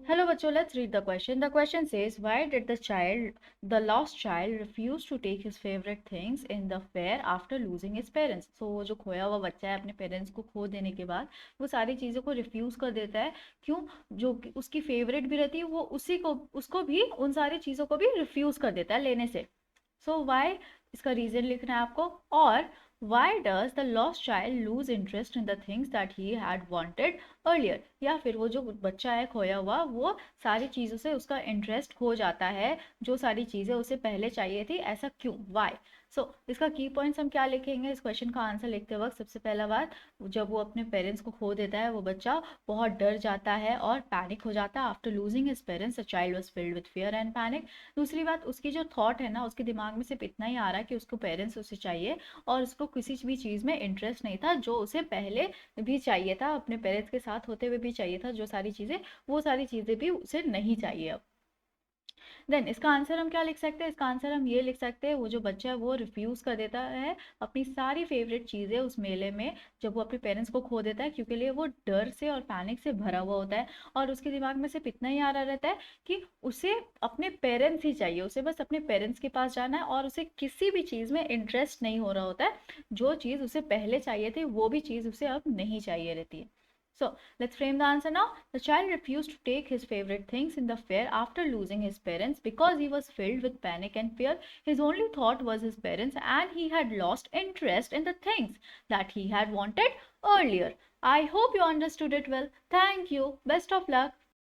Hello, bachcho. Let's read the question. The question says, why did the lost child, refuse to take his favorite things in the fair after losing his parents? So वो जो खोया हुआ बच्चा है अपने parents को खो देने के बाद वो सारी चीज़ों को रिफ्यूज कर देता है। क्यों? जो उसकी फेवरेट भी रहती है वो उसी को उसको भी उन सारी चीज़ों को भी रिफ्यूज कर देता है लेने से। सो वाई, इसका रीजन लिखना है आपको। और why does the lost child lose interest in the things that he had wanted earlier? या फिर वो जो बच्चा है खोया हुआ वो सारी चीज़ों से उसका इंटरेस्ट खो जाता है, जो सारी चीज़ें उसे पहले चाहिए थी, ऐसा क्यों? वाई? सो इसका की पॉइंट्स हम क्या लिखेंगे इस क्वेश्चन का आंसर लिखते वक्त? सबसे पहला बात, जब वो अपने पेरेंट्स को खो देता है वो बच्चा बहुत डर जाता है और पैनिक हो जाता है। After losing his parents the child was filled with fear and panic. दूसरी बात, उसकी जो थॉट है ना, उसके दिमाग में सिर्फ इतना ही आ रहा है कि उसको पेरेंट्स उसे चाहिए और उसको किसी भी चीज़ में इंटरेस्ट नहीं था जो उसे पहले भी चाहिए था, अपने पेरेंट्स के साथ होते हुए भी चाहिए था जो सारी चीज़ें, वो सारी चीज़ें भी उसे नहीं चाहिए अब। देन इसका आंसर हम क्या लिख सकते हैं? इसका आंसर हम ये लिख सकते हैं, वो जो बच्चा है वो रिफ्यूज़ कर देता है अपनी सारी फेवरेट चीज़ें उस मेले में, जब वो अपने पेरेंट्स को खो देता है, क्योंकि लिए वो डर से और पैनिक से भरा हुआ होता है और उसके दिमाग में सिर्फ इतना ही आ रहा रहता है कि उसे अपने पेरेंट्स ही चाहिए, उसे बस अपने पेरेंट्स के पास जाना है और उसे किसी भी चीज़ में इंटरेस्ट नहीं हो रहा होता है। जो चीज़ उसे पहले चाहिए थी वो भी चीज़ उसे अब नहीं चाहिए रहती है। So let's frame the answer now. The child refused to take his favorite things in the fair after losing his parents because he was filled with panic and fear. His only thought was his parents and he had lost interest in the things that he had wanted earlier. I hope you understood it well. Thank you. Best of luck.